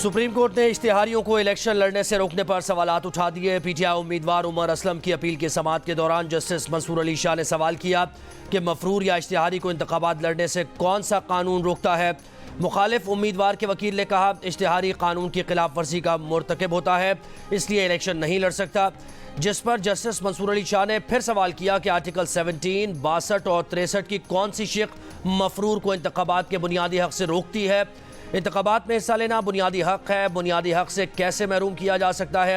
Supreme court ने इश्तिहारियों को election लड़ने से रोकने पर सवालात उठा दिए। पीटीआई उम्मीदवार उमर असलम की अपील की समाअत के दौरान जस्टिस मंसूर अली शाह ने सवाल किया कि मफरूर या इश्तिहारी को इंतखाबात लड़ने से कौन सा कानून रोकता है। मुखालिफ उम्मीदवार के वकील ने कहा इश्तिहारी कानून की खिलाफ वर्जी का मुर्तकिब होता है, इसलिए इलेक्शन नहीं लड़ सकता। जिस पर जस्टिस मंसूर अली शाह ने फिर सवाल किया कि आर्टिकल 17, 62 और 63 की कौन सी शिक मफरूर को इंतखाबात के बुनियादी हक से रोकती है। इंतखाबात में हिस्सा लेना बुनियादी हक है, बुनियादी हक से कैसे महरूम किया जा सकता है।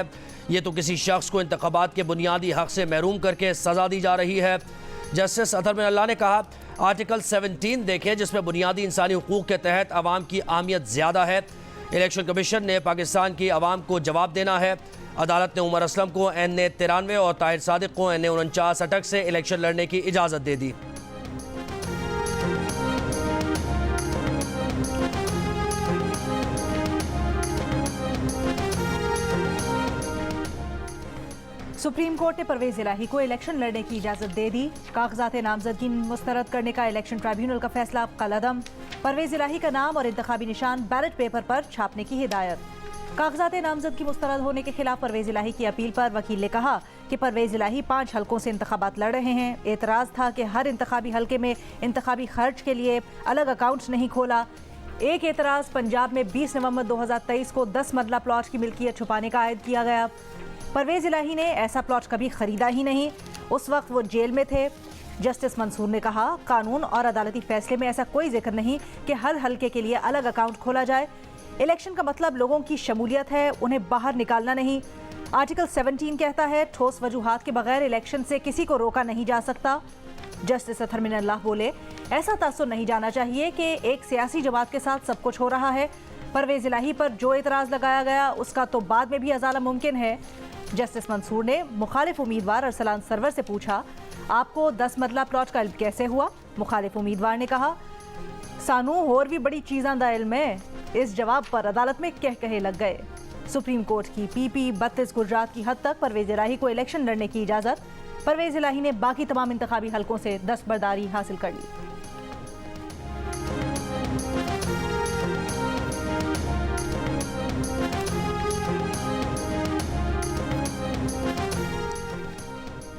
ये तो किसी शख्स को इंतखाबात के बुनियादी हक से महरूम करके सज़ा दी जा रही है। जस्टिस अतहर बिन अल्लाह ने कहा आर्टिकल 17 देखें, जिसमें बुनियादी इंसानी हुकूक के तहत अवाम की अहमियत ज़्यादा है। इलेक्शन कमीशन ने पाकिस्तान की अवाम को जवाब देना है। अदालत ने उमर असलम को NA 93 और ताहिर सादिक को NA 49 अटक से इलेक्शन लड़ने की इजाज़त दे दी। सुप्रीम कोर्ट ने परवेज इलाही को इलेक्शन लड़ने की इजाजत दे दी। कागजात नामजदगी मुस्तरद करने का इलेक्शन ट्राइब्यूनल का फैसला कलअदम। परवेज इलाही का नाम और इंतखाबी निशान बैलेट पेपर पर छापने की हिदायत। कागजात नामजदगी मुस्तरद होने के खिलाफ परवेज इलाही की अपील पर वकील ने कहा कि परवेज इलाही 5 हलकों से इंतखाबात लड़ रहे हैं। एतराज़ था कि हर इंतखाबी हलके में इंतखाबी खर्च के लिए अलग अकाउंट्स नहीं खोला। एक एतराज़ पंजाब में 20 नवंबर 2023 को 10 मरला प्लॉट की मिल्कियत छुपाने का आयद किया गया। परवेज इलाही ने ऐसा प्लॉट कभी खरीदा ही नहीं, उस वक्त वो जेल में थे। जस्टिस मंसूर ने कहा कानून और अदालती फैसले में ऐसा कोई जिक्र नहीं कि हर हलके के लिए अलग अकाउंट खोला जाए। इलेक्शन का मतलब लोगों की शमूलियत है, उन्हें बाहर निकालना नहीं। आर्टिकल 17 कहता है ठोस वजूहात के बगैर इलेक्शन से किसी को रोका नहीं जा सकता। जस्टिस अतहर बिन अल्लाह बोले ऐसा तासुर नहीं जाना चाहिए कि एक सियासी जमात के साथ सब कुछ हो रहा है। परवेज इलाही पर जो एतराज़ लगाया गया उसका तो बाद में भी अजाला मुमकिन है। जस्टिस मंसूर ने मुखालिफ उम्मीदवार अरसलान सरवर से पूछा आपको 10 मरला प्लॉट का इल्म कैसे हुआ। मुखालिफ उम्मीदवार ने कहा सानू और भी बड़ी चीज़ां दा इल्म है। इस जवाब पर अदालत में कहे लग गए। सुप्रीम कोर्ट की PP 32 गुजरात की हद तक परवेज इलाही को इलेक्शन लड़ने की इजाज़त। परवेज इलाही ने बाकी तमाम इंतखाबी हलकों से दस्तबरदारी हासिल कर ली।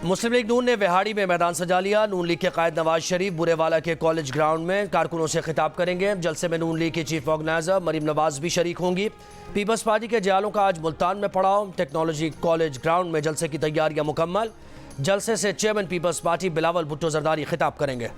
मुस्लिम लीग नून ने विहाड़ी में मैदान सजा लिया। नून लीग के कायद नवाज शरीफ बुरेवाला के कॉलेज ग्राउंड में कारकुनों से खिताब करेंगे। जलसे में नून लीग की चीफ ऑर्गेनाइजर मरीम नवाज भी शरीक होंगी। पीपल्स पार्टी के जयालों का आज मुल्तान में पड़ाव। टेक्नोलॉजी कॉलेज ग्राउंड में जलसे की तैयारियां मुकम्मल। जलसे से चेयरमैन पीपल्स पार्टी बिलावल भुट्टो जरदारी खिताब करेंगे।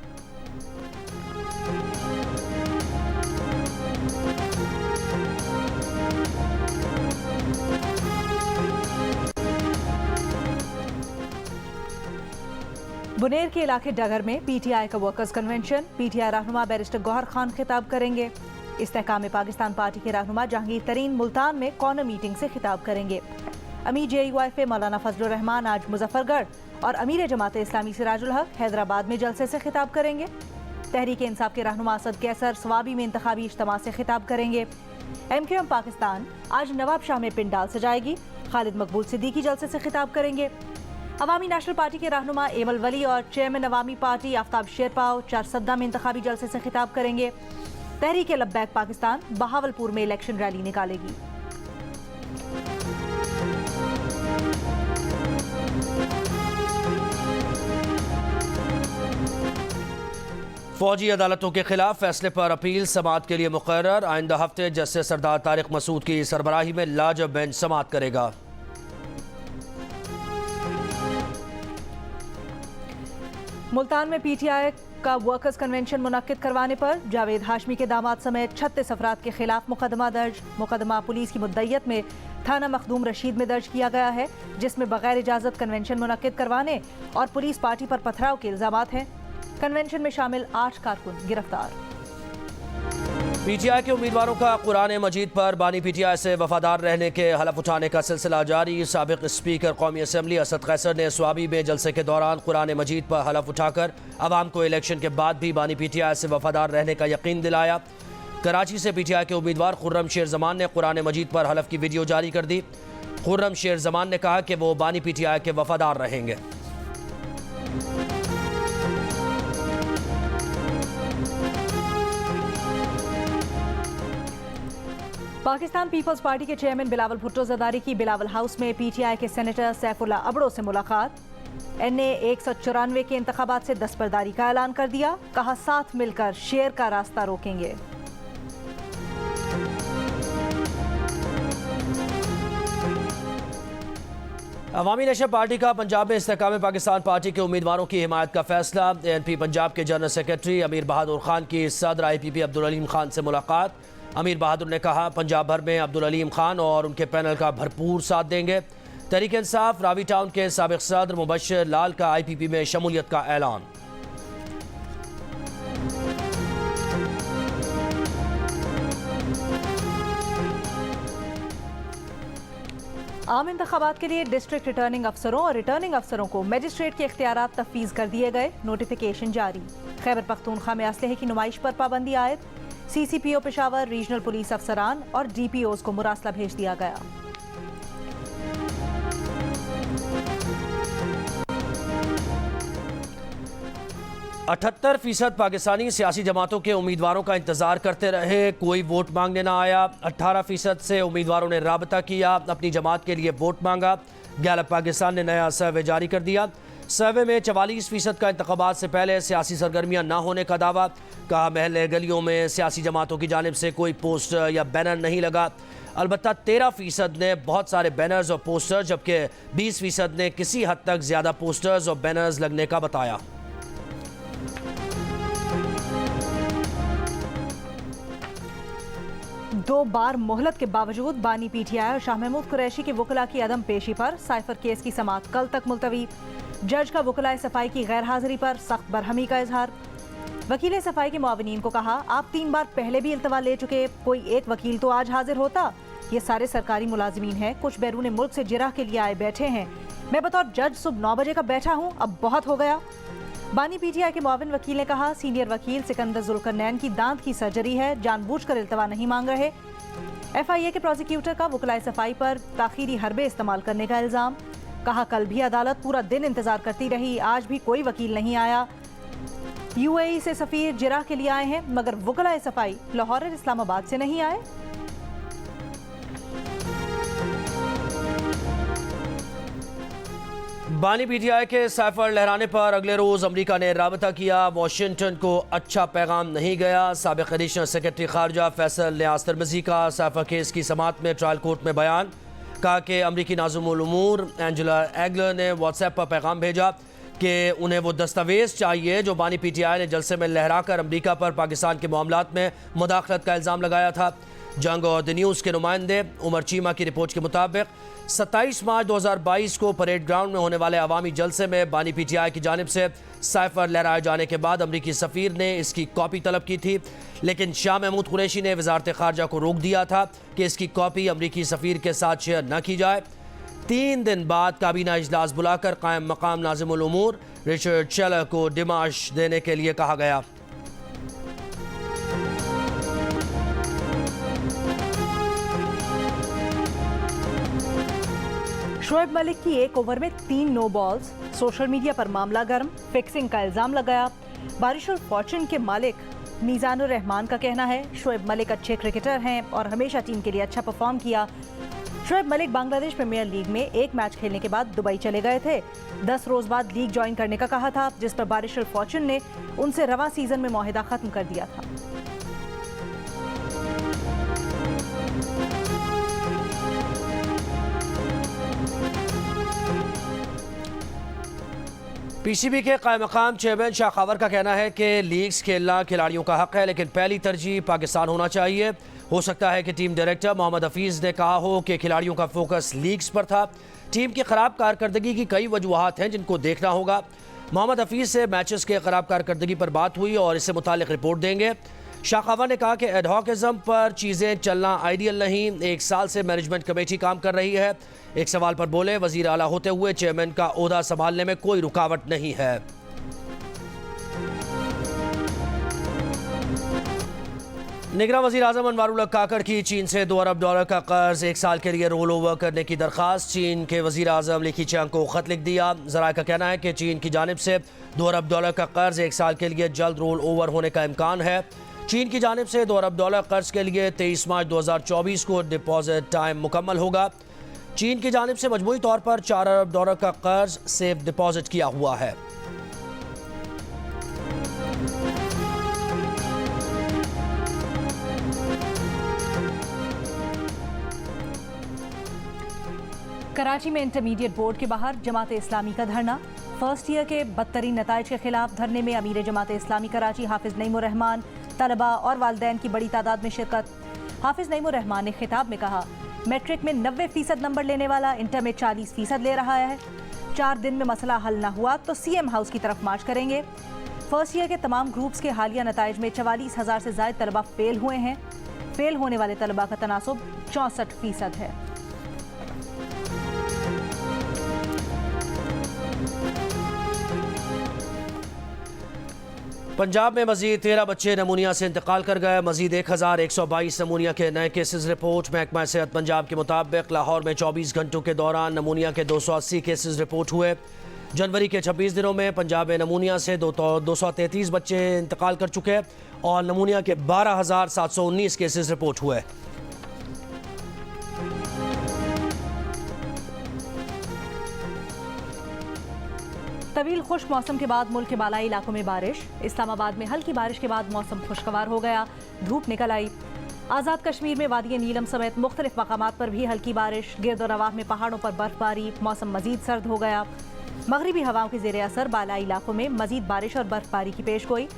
बुनेर के इलाके डगर में PTI का वर्कर्स कन्वेंशन। PTI रहनुमा बैरिस्टर गौहर खान खिताब करेंगे। इस्तेहकाम पाकिस्तान पार्टी के रहनुमा जहांगीर तरीन मुल्तान में कॉर्नर मीटिंग से खिताब करेंगे। अमीर JUIF मौलाना फजलुर रहमान आज मुजफ्फरगढ़ और अमीर जमात इस्लामी सिराजुल हक हैदराबाद में जलसे से खिताब करेंगे। तहरीक इंसाफ के रहनुमा असद कैसर स्वाबी में इंतखाबी इज्तिमा से खिताब करेंगे। MQM पाकिस्तान आज नवाब शाह में पिंडाल सजाएगी। खालिद मकबूल सिद्दीकी जलसे से खिताब करेंगे। अवामी नेशनल पार्टी के रहनुमा एमल वली और चेयरमैन अवामी पार्टी आफ्ताब शेरपाव चारसद्दा में इंतखाबी जलसे से खिताब करेंगे। तहरीक लब्बैक पाकिस्तान बहावलपुर में इलेक्शन रैली निकालेगी। फौजी अदालतों के खिलाफ फैसले पर अपील समाअत के लिए मुकर्रर। आइंदा हफ्ते जस्टिस सरदार तारिक मसूद की सरबराही में लाजब बेंच समाअत करेगा। मुल्तान में PTI का वर्कर्स कन्वेंशन मुनक्किद करवाने पर जावेद हाशमी के दामाद समेत 36 अफराद के खिलाफ मुकदमा दर्ज। मुकदमा पुलिस की मुद्दइयत में थाना मखदूम रशीद में दर्ज किया गया है, जिसमें बगैर इजाज़त कन्वेंशन मुनक्किद करवाने और पुलिस पार्टी पर पथराव के इल्जामात हैं। कन्वेंशन में शामिल 8 कारकुन गिरफ्तार। PTI के उम्मीदवारों का कुरान मजीद पर बानी PTI से वफादार रहने के हलफ उठाने का सिलसिला जारी। साबिक स्पीकर कौमी असम्बली असद कैसर ने स्वाबी में जलसे के दौरान कुरान मजीद पर हलफ उठाकर अवाम को इलेक्शन के बाद भी बानी PTI से वफादार रहने का यकीन दिलाया। कराची से PTI के उम्मीदवार खुर्रम शेर जमान ने कुरान मजीद पर हलफ की वीडियो जारी कर दी। खुर्रम शेर जमान ने कहा कि वो बानी PTI के वफादार रहेंगे। पाकिस्तान पीपल्स पार्टी के चेयरमैन बिलावल भुट्टो जरदारी की बिलावल हाउस में पीटीआई के सेनेटर सैफुल्ला अबड़ो से मुलाकात। एनए 194 के इंतखाबात से दस्तबरदारी का ऐलान कर दिया, कहा साथ मिलकर शेर का रास्ता रोकेंगे। अवामी नेशनल पार्टी का पंजाब में इस्तेहकाम पाकिस्तान पार्टी के उम्मीदवारों की हिमायत का फैसला। एएनपी पंजाब के जनरल सेक्रेटरी अमीर बहादुर खान की सदर IPP अब्दुल अलीम खान से मुलाकात। अमीर बहादुर ने कहा पंजाब भर में अब्दुल अलीम खान और उनके पैनल का भरपूर साथ देंगे। तहरीक इंसाफ रावी टाउन के साबिक सदर मुबश्शिर लाल का IPP में शमूलियत का ऐलान। आम इंतखाबात के लिए डिस्ट्रिक्ट रिटर्निंग अफसरों और रिटर्निंग अफसरों को मजिस्ट्रेट के इख्तियारात तफवीज़ कर दिए गए, नोटिफिकेशन जारी। खैबर पख्तूनख्वा में असलहे की नुमाइश पर पाबंदी आयद। CCPO पेशावर, रीजनल पुलिस अफसरान और DPOs को मुरासला भेज दिया गया। %78 पाकिस्तानी सियासी जमातों के उम्मीदवारों का इंतजार करते रहे, कोई वोट मांगने ना आया। 18% से उम्मीदवारों ने राबता किया, अपनी जमात के लिए वोट मांगा। गैलप पाकिस्तान ने नया सर्वे जारी कर दिया। सर्वे में 44% का इंतखाबात से पहले सियासी सरगर्मियां ना होने का दावा। कहा महल्ले गलियों में सियासी जमातों की जानिब से कोई पोस्टर या बैनर नहीं लगा। अलबत्ता 13% ने बहुत सारे बैनर्स और पोस्टर्स, जबकि 20% ने किसी हद तक ज़्यादा पोस्टर्स और बैनर्स लगने का बताया। दो बार मोहलत के बावजूद बानी PTI और शाह महमूद कुरैशी की वकला की अदम पेशी पर साइफर केस की समाअत कल तक मुलतवी। जज का वकलाए सफाई की गैर हाजिरी पर सख्त बरहमी का इजहार। वकील सफाई के मुआविनीन को कहा आप 3 बार पहले भी इल्तवा ले चुके, कोई एक वकील तो आज हाजिर होता। ये सारे सरकारी मुलाजिमीन हैं, कुछ बैरून मुल्क से जिरह के लिए आए बैठे हैं। मैं बतौर जज सुबह 9 बजे का बैठा हूँ, अब बहुत हो गया। बानी PTI के मुआविन वकील ने कहा सीनियर वकील सिकंदर जुल्करनैन की दांत की सर्जरी है, जानबूझकर इल्तवा नहीं मांग रहे। FIA के प्रोसिक्यूटर का वकलाए सफाई पर ताखीरी हरबे इस्तेमाल करने का इल्ज़ाम। कहा कल भी अदालत पूरा दिन इंतजार करती रही, आज भी कोई वकील नहीं आया। UAE से सफीर जिरह के लिए आए हैं, मगर वकलाए सफाई लाहौर और इस्लामाबाद से नहीं आए। बानी PTI के साइफर लहराने पर अगले रोज अमेरिका ने राबता किया। वाशिंगटन को अच्छा पैगाम नहीं गया। साबिक एडिशनल सेक्रेटरी खारजा फैसल नियाज़ तिरमिज़ी का साइफर केस की समाअत में ट्रायल कोर्ट में बयान। कहा कि अमरीकी नाज़िमुल उमूर एंजेला एगलर ने व्हाट्सएप पर पैगाम भेजा कि उन्हें वो दस्तावेज चाहिए जो बानी PTI ने जलसे में लहरा कर अमरीका पर पाकिस्तान के मामलात में मुदाखलत का इल्ज़ाम लगाया था। जंग और द न्यूज़ के नुमाइंदे उमर चीमा की रिपोर्ट के मुताबिक 27 मार्च 2022 को परेड ग्राउंड में होने वाले अवामी जलसे में बानी PTI की जानिब से साइफर लहराए जाने के बाद अमरीकी सफ़ीर ने इसकी कॉपी तलब की थी, लेकिन शाह महमूद कुरैशी ने वजारत खारजा को रोक दिया था कि इसकी कॉपी अमरीकी सफ़ीर के साथ शेयर न की जाए। 3 दिन बाद काबीना इजलास बुलाकर कायम मकाम नाज़िमुल उमूर रिचर्ड शेलर को डिमाश देने के लिए कहा गया। शोएब मलिक की एक ओवर में 3 नो बॉल्स। सोशल मीडिया पर मामला गर्म, फिक्सिंग का इल्जाम लगाया। बारिशुल फॉर्चून के मालिक मीज़ानुर रहमान का कहना है शोएब मलिक अच्छे क्रिकेटर हैं और हमेशा टीम के लिए अच्छा परफॉर्म किया। शोएब मलिक बांग्लादेश प्रीमियर लीग में एक मैच खेलने के बाद दुबई चले गए थे। 10 रोज बाद लीग ज्वाइन करने का कहा था, जिस पर बारिशुल फॉर्चून ने उनसे रवा सीजन में मुआहिदा खत्म कर दिया था। PCB के कायम मकाम चेयरमैन शाह खावर का कहना है कि लीग्स खेलना खिलाड़ियों का हक है, लेकिन पहली तरजीह पाकिस्तान होना चाहिए। हो सकता है कि टीम डायरेक्टर मोहम्मद हफीज़ ने कहा हो कि खिलाड़ियों का फोकस लीग्स पर था। टीम की खराब कारकर्दगी की कई वजूहात हैं जिनको देखना होगा। मोहम्मद हफीज़ से मैचेस के खराब कारकर्दगी पर बात हुई और इससे मुतालिक रिपोर्ट देंगे। शाह खावर ने कहा कि एडहॉकिज्म पर चीज़ें चलना आइडियल नहीं, 1 साल से मैनेजमेंट कमेटी काम कर रही है। एक सवाल पर बोले वजीर आला होते हुए चेयरमैन का ओहदा संभालने में कोई रुकावट नहीं है। निगरान वज़ीर आज़म अनवारुल हक काकड़ की चीन से $2 अरब का कर्ज 1 साल के लिए रोल ओवर करने की दरख्वास्त। चीन के वज़ीर आज़म ली कीचियांग को खत लिख दिया। ज़राए का कहना है कि चीन की जानिब से $2 अरब का कर्ज 1 साल के लिए जल्द रोल ओवर होने का इम्कान है। चीन की जानिब से $2 अरब कर्ज के लिए 23 मार्च 2024 को डिपॉजिट टाइम मुकम्मल होगा। चीन की जानिब से मजमूई तौर पर $4 अरब का कर्ज सेफ डिपॉजिट किया हुआ है। कराची में इंटरमीडिएट बोर्ड के बाहर जमात इस्लामी का धरना। फर्स्ट ईयर के बदतरीन नताइज के खिलाफ धरने में अमीर जमात इस्लामी कराची हाफिज नईमुर रहमान, तलबा और वालदैन की बड़ी तादाद में शिरकत। हाफिज नईमुर रहमान ने खिताब में कहा, मैट्रिक में 90% नंबर लेने वाला इंटर में 40% ले रहा है। 4 दिन में मसला हल न हुआ तो CM हाउस की तरफ मार्च करेंगे। फर्स्ट ईयर के तमाम ग्रुप्स के हालिया नताइज में 44,000 से ज्यादा तलबा फेल हुए हैं। फेल होने वाले तलबा का तनासुब 64% है। पंजाब में मजीद 13 बच्चे नमूनिया से इंतकाल कर गए। मजीद 1122 नमूनिया के नए केसेस रिपोर्ट। महकमा सेहत पंजाब के मुताबिक लाहौर में 24 घंटों के दौरान नमूनिया के 280 केसेस रिपोर्ट हुए। जनवरी के 26 दिनों में पंजाब में नमूनिया से 233 बच्चे इंतकाल कर चुके और नमूनिया के 12,719 केसेस रिपोर्ट हुए। तवील खुश्क मौसम के बाद मुल्क के बालाई इलाकों में बारिश। इस्लामाबाद में हल्की बारिश के बाद मौसम खुशगवार हो गया, धूप निकल आई। आज़ाद कश्मीर में वादी नीलम समेत मुख्तलिफ मकामात पर भी हल्की बारिश। गिरद और नवाह में पहाड़ों पर बर्फबारी, मौसम मजीद सर्द हो गया। मगरिबी हवाओं के जेर असर बालाई इलाकों में मजीद बारिश और बर्फबारी की पेशगोई।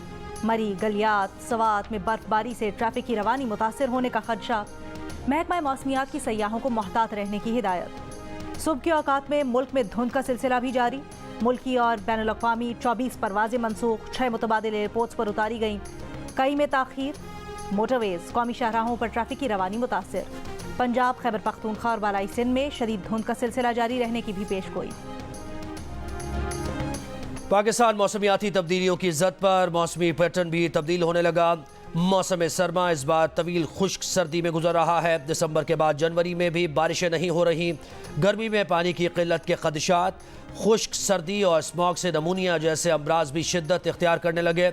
मरी, गलियात, सवात में बर्फबारी से ट्रैफिक की रवानी मुतासर होने का खदशा। महकमा मौसमियात की सयाहों को मोहतात रहने की हिदायत। सुबह के औकात में मुल्क में धुंध का सिलसिला भी जारी। मुल्की और बैनुल-अक़वामी 24 परवाजें मनसूख, 6 मुतबादिल एयरपोर्ट्स पर उतारी गईं। कई में ताख़ीर। मोटरवेज, कौमी शाहराहों पर ट्रैफिक की रवानी मुतासर। पंजाब, खैबर पख्तूनख्वा और बालाई सिंध में शदीद धुंध का सिलसिला जारी रहने की भी पेशगोई। पाकिस्तान मौसमियाती तब्दीलियों की ज़द पर मौसमी पैटर्न भी तब्दील होने लगा। मौसम सरमा इस बार तवील खुश्क सर्दी में गुजर रहा है। दिसंबर के बाद जनवरी में भी बारिशें नहीं हो रही। गर्मी में पानी की किल्लत के खदशात, खुश्क सर्दी और स्मॉग से नमूनिया जैसे अमराज भी शिद्दत इख्तियार करने लगे।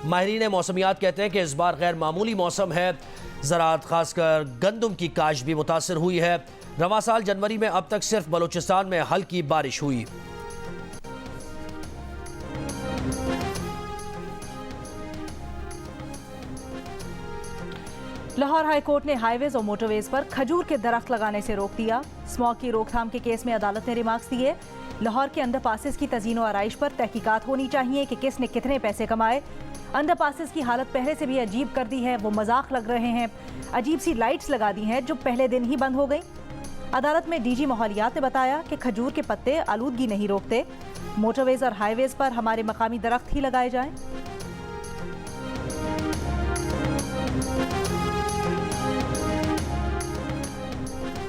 माहिरीन मौसमियात कहते हैं कि इस बार गैर मामूली मौसम है। ज़राअत खासकर गंदम की काश्त भी मुतासर हुई है। रवां साल जनवरी में अब तक सिर्फ बलूचिस्तान में हल्की बारिश हुई। लाहौर हाई कोर्ट ने हाईवेज और मोटरवेज पर खजूर के दरख्त लगाने से रोक दिया। स्मॉग की रोकथाम के केस में अदालत ने रिमार्क्स दिए। लाहौर के अंडरपासेस की तज़ीनो आराइश पर तहकीकात होनी चाहिए कि किसने कितने पैसे कमाए। अंडरपासेस की हालत पहले से भी अजीब कर दी है, वो मजाक लग रहे हैं। अजीब सी लाइट्स लगा दी हैं जो पहले दिन ही बंद हो गई। अदालत में DG माहौलियात ने बताया कि खजूर के पत्ते आलूदगी नहीं रोकते। मोटरवेज और हाईवेज पर हमारे मकामी दरख्त ही लगाए जाएं।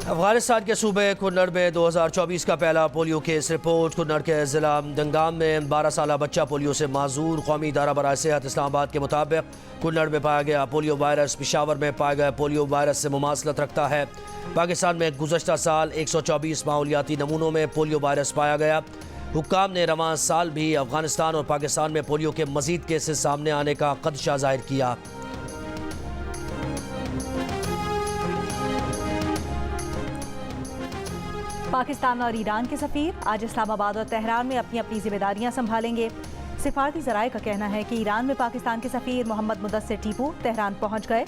अफगानिस्तान के सूबे कुन्नड़ में 2024 का पहला पोलियो केस रिपोर्ट। कुन्नड़ के ज़िला दंगाम में 12 साला बच्चा पोलियो से माजूर। कौमी इदारा बराए सेहत इस्लामाबाद के मुताबिक कुन्नड़ में पाया गया पोलियो वायरस पिशावर में पाए गए पोलियो वायरस से मुमासलत रखता है। पाकिस्तान में गुज़श्ता साल 124 माहौलियाती नमूनों में पोलियो वायरस पाया गया। हुक्काम ने रवां साल भी अफगानिस्तान और पाकिस्तान में पोलियो के मजीद केसेस सामने आने का खदशा जाहिर किया। पाकिस्तान और ईरान के सफ़ीर आज इस्लामाबाद और तेहरान में अपनी अपनी जिम्मेदारियां संभालेंगे। सिफारती ज़राए का कहना है कि ईरान में पाकिस्तान के सफ़ीर मोहम्मद मुदस्सिर टीपू तेहरान पहुंच गए।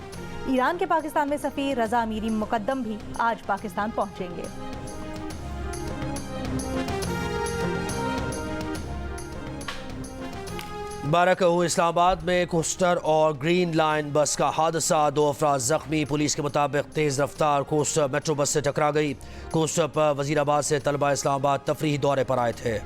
ईरान के पाकिस्तान में सफ़ीर रज़ा अमीरी मुकद्दम भी आज पाकिस्तान पहुंचेंगे। बारकहू इस्लामाबाद में कोस्टर और ग्रीन लाइन बस का हादसा, 2 अफराद जख्मी। पुलिस के मुताबिक तेज़ रफ्तार कोस्टर मेट्रो बस से टकरा गई। कोस्टर पर वजीराबाद से तलबा इस्लामाबाद तफरीही दौरे पर आए थे।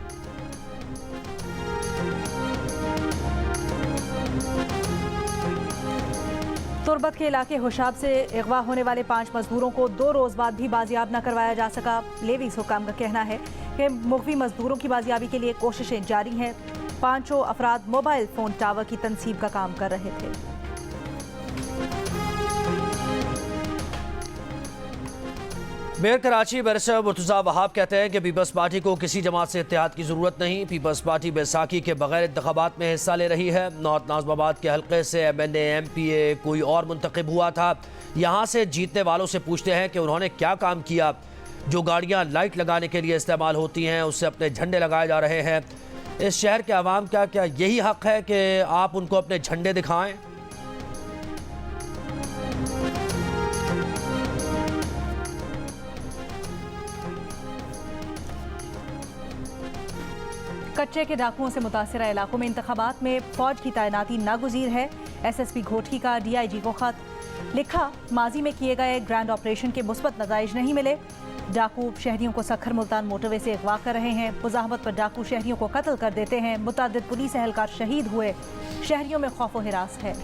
तुरबत के इलाके हुशाब से अगवा होने वाले 5 मजदूरों को 2 रोज़ बाद भी बाजियाब न करवाया जा सका। लेवीज हुकाम का कहना है कि मुख्तलिफ मजदूरों की बाजियाबी के लिए कोशिशें जारी हैं। 5 अफराद मोबाइल फ़ोन टावर की तनसीब का काम कर रहे थे। मेयर कराची बैरिस्टर मुर्तज़ा वहाब कहते हैं कि पीपल्स पार्टी को किसी जमात से इत्तेहाद की ज़रूरत नहीं। पीपल्स पार्टी बैसाखी के बगैर इंतखाबात में हिस्सा ले रही है। नॉर्थ नाज़िमाबाद के हल्के से MNA MPA कोई और मुंतखब हुआ था। यहाँ से जीतने वालों से पूछते हैं कि उन्होंने क्या काम किया। जो गाड़ियाँ लाइट लगाने के लिए इस्तेमाल होती हैं उससे अपने झंडे लगाए जा रहे हैं। इस शहर के आवाम का क्या यही हक है कि आप उनको अपने झंडे दिखाएं? कच्चे के डाकुओं से मुतासरा इलाकों में इंतखाबात में फौज की तैनाती नागुज़ीर है। SSP घोटकी का DIG को खत लिखा, माजी में किए गए ग्रैंड ऑपरेशन के मुस्बत नताइज नहीं मिले। डाकू शहरियों को सखर मुल्तान मोटरवे से अगवा कर रहे हैं। मुजाहमत पर डाकू शहरियों को कत्ल कर देते हैं। मुतअद्दिद पुलिस एहलकार शहीद हुए। शहरियों में खौफ व हिरास है।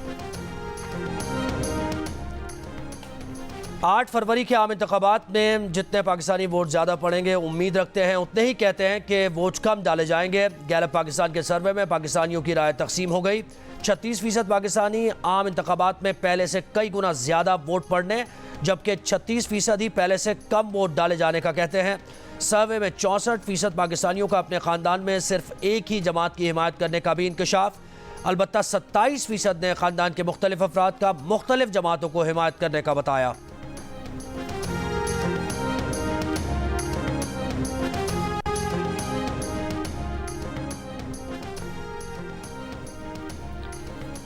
8 फरवरी के आम इंतखाबात में जितने पाकिस्तानी वोट ज़्यादा पड़ेंगे उम्मीद रखते हैं उतने ही कहते हैं कि वोट कम डाले जाएंगे। गैलप पाकिस्तान के सर्वे में पाकिस्तानियों की राय तकसीम हो गई। 36% पाकिस्तानी आम इंतखाबात में पहले से कई गुना ज़्यादा वोट पड़ने, जबकि 36% ही पहले से कम वोट डाले जाने का कहते हैं। सर्वे में 64% पाकिस्तानियों का अपने ख़ानदान में सिर्फ एक ही जमात की हिमायत करने का भी इंकशाफ। अलबत्ता 27% ने ख़ानदान के मुख्तलिफ अफराद का मुख्तलिफ जमातों को हिमायत करने का बताया।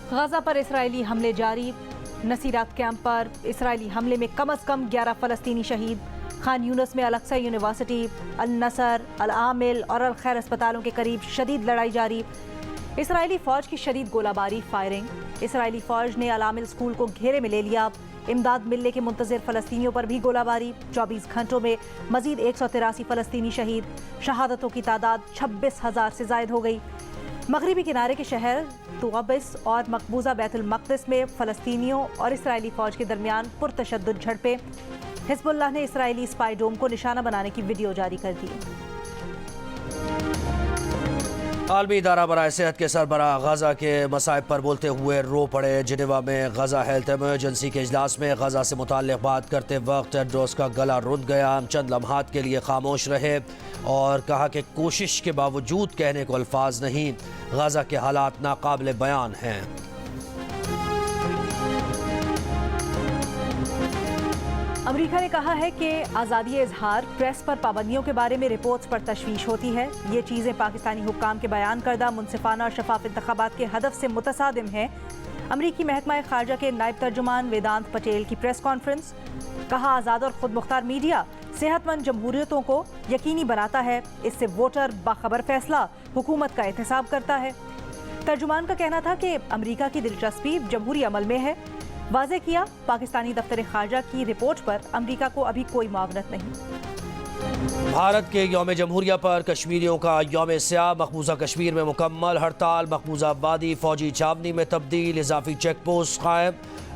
गजा पर इसराइली हमले जारी। नसीरात कैंप पर इसराइली हमले में कम अज़ कम 11 फ़लस्तीनी शहीद। खान यूनस में अल-अक्सा यूनिवर्सिटी, अल-नसर, अल-आमिल और अल-खैर अस्पतालों के करीब शदीद लड़ाई जारी। इसराइली फ़ौज की शदीद गोलाबारी, फायरिंग। इसराइली फ़ौज ने अल-आमिल स्कूल को घेरे में ले लिया। इमदाद मिलने के मुंतज़िर फ़लस्तीनियों पर भी गोलाबारी। 24 घंटों में मज़ीद 183 फ़लस्तीनी शहीद। शहादतों की तादाद 26,000 से ज़ायद हो गई। मगरिबी किनारे के शहर तुआबिस और मकबूजा बैतुल मक़दिस में फ़लस्तीनियों और इसराइली फ़ौज के दरमियान पुरतशद्दुद झड़पें। हिज़्बुल्लाह ने इसराइली स्पाई डोम को निशाना बनाने की वीडियो जारी कर दी। आलमी इदारा बराए सेहत के सरबराह गजा के मसाइब पर बोलते हुए रो पड़े। जिनेवा में गजा हेल्थ एमरजेंसी के इजलास में गजा से मुताल्लिक़ बात करते वक्त टेड्रोस का गला रुंध गया। चंद लम्हात के लिए खामोश रहे और कहा कि कोशिश के बावजूद कहने को अल्फाज नहीं। गजा के हालात नाकाबिल बयान हैं। अमेरिका ने कहा है कि आज़ादी इजहार, प्रेस पर पाबंदियों के बारे में रिपोर्ट्स पर तशवीश होती है। ये चीज़ें पाकिस्तानी हुक्काम के बयान करदा मुनसिफाना और शफाफ इंतखाबात के हदफ से मुतसादिम हैं। अमरीकी महकमा खारजा के नायब तर्जुमान वेदांत पटेल की प्रेस कॉन्फ्रेंस। कहा, आज़ाद और खुद मुख्तार मीडिया सेहतमंद जमहूरियतों को यकीनी बनाता है। इससे वोटर बाखबर फैसला हुकूमत का एहतसाब करता है। तर्जुमान का कहना था कि अमरीका की दिलचस्पी जमहूरी अमल में है। वाज़ेह किया, पाकिस्तानी दफ्तर खारजा की रिपोर्ट पर अमरीका को अभी कोई मावनत नहीं। भारत के यौम जमहूरिया पर कश्मीरियों का यौम स्याह। मकबूजा कश्मीर में मुकम्मल हड़ताल। मकबूजा वादी फौजी छावनी में तब्दील। इजाफी चेक पोस्ट कायम।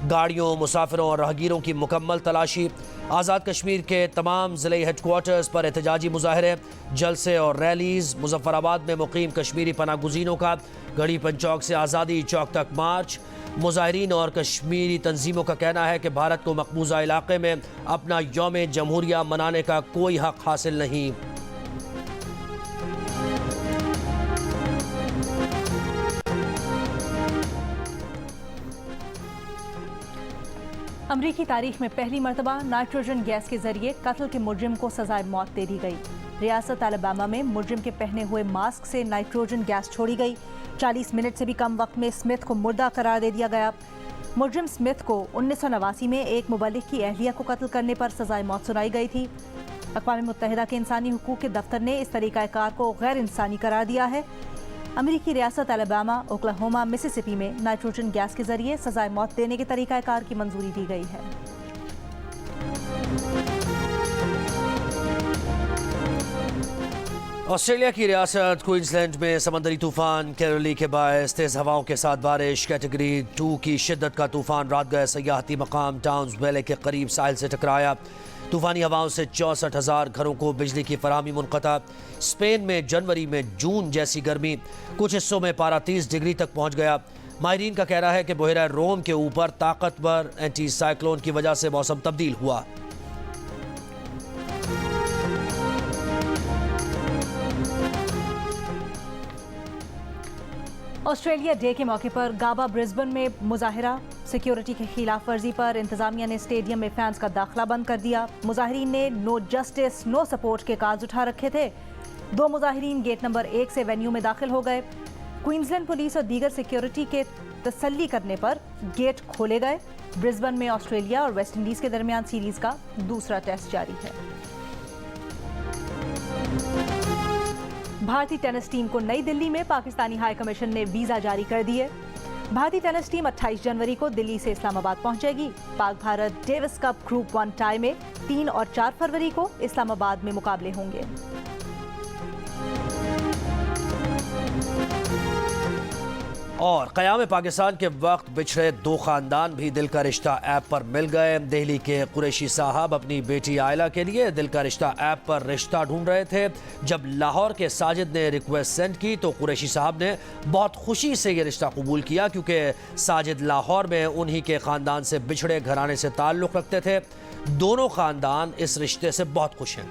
गाड़ियों, मुसाफिरों और राहगीरों की मुकम्मल तलाशी। आज़ाद कश्मीर के तमाम ज़िले हेडक्वार्टर्स पर एहतजाजी मुजाहरे, जलसे और रैलीज़। मुजफ्फराबाद में मुकीम कश्मीरी पनागुज़ीनों का घड़ी पंचौक से आज़ादी चौक तक मार्च। मुजाहिरीन और कश्मीरी तंजीमों का कहना है कि भारत को मकबूजा इलाके में अपना यौम जमहूरिया मनाने का कोई हक हासिल नहीं। अमरीकी तारीख में पहली मरतबा नाइट्रोजन गैस के जरिए कत्ल के मुजरिम को सजाए मौत दे दी गई। रियासत अलबामा में मुजरिम के पहने हुए मास्क से नाइट्रोजन गैस छोड़ी गई। 40 मिनट से भी कम वक्त में स्मिथ को मुर्दा करार दे दिया गया। मुजरिम स्मिथ को 1989 में एक मुबल्लिग की अहलिया को कत्ल करने पर सजाए मौत सुनाई गई थी। अक़वाम मुत्तहिदा के इंसानी हुकूक के दफ्तर ने इस तरीक़ाकार को गैर इंसानी करार दिया है। अमरीकी रियासत अलबामा, ओक्लाहोमा, मिसिसिपी में नाइट्रोजन गैस के जरिए सजाए मौत देने के तरीक़ाकार की मंजूरी दी गई है। ऑस्ट्रेलिया की रियासत क्वींसलैंड में समंदरी तूफान कैरोली के बायस तेज़ हवाओं के साथ बारिश। कैटेगरी 2 की शिद्दत का तूफान रात गए सयाहती मकाम टाउन्स वेले के करीब साहिल से टकराया। तूफानी हवाओं से 64,000 घरों को बिजली की फराहमी मुनक़ता। स्पेन में जनवरी में जून जैसी गर्मी। कुछ हिस्सों में पारा 30 डिग्री तक पहुँच गया। माहिरीन का कहना है कि बहेरा रोम के ऊपर ताकतवर एंटी साइक्लोन की वजह से मौसम तब्दील हुआ। ऑस्ट्रेलिया डे के मौके पर गाबा ब्रिस्बेन में मुजाहिरा। सिक्योरिटी की खिलाफ वर्जी पर इंतजामिया ने स्टेडियम में फैंस का दाखिला बंद कर दिया। मुजाहिरीन ने नो जस्टिस नो सपोर्ट के काज उठा रखे थे। 2 मुजाहिरीन गेट नंबर 1 से वेन्यू में दाखिल हो गए। क्वींसलैंड पुलिस और दीगर सिक्योरिटी के तसल्ली करने पर गेट खोले गए। ब्रिस्बेन में ऑस्ट्रेलिया और वेस्ट इंडीज के दरमियान सीरीज का दूसरा टेस्ट जारी है। भारतीय टेनिस टीम को नई दिल्ली में पाकिस्तानी हाई कमीशन ने वीजा जारी कर दिए। भारतीय टेनिस टीम 28 जनवरी को दिल्ली से इस्लामाबाद पहुंचेगी। Pak Bharat Davis cup group 1 tie में 3 और 4 फरवरी को इस्लामाबाद में मुकाबले होंगे। और क़याम पाकिस्तान के वक्त बिछड़े 2 ख़ानदान भी दिल का रिश्ता ऐप पर मिल गए। दिल्ली के कुरैशी साहब अपनी बेटी आयला के लिए दिल का रिश्ता ऐप पर रिश्ता ढूंढ रहे थे। जब लाहौर के साजिद ने रिक्वेस्ट सेंड की तो कुरैशी साहब ने बहुत खुशी से ये रिश्ता कबूल किया, क्योंकि साजिद लाहौर में उन्हीं के ख़ानदान से बिछड़े घराने से ताल्लुक़ रखते थे। दोनों ख़ानदान इस रिश्ते से बहुत खुश हैं।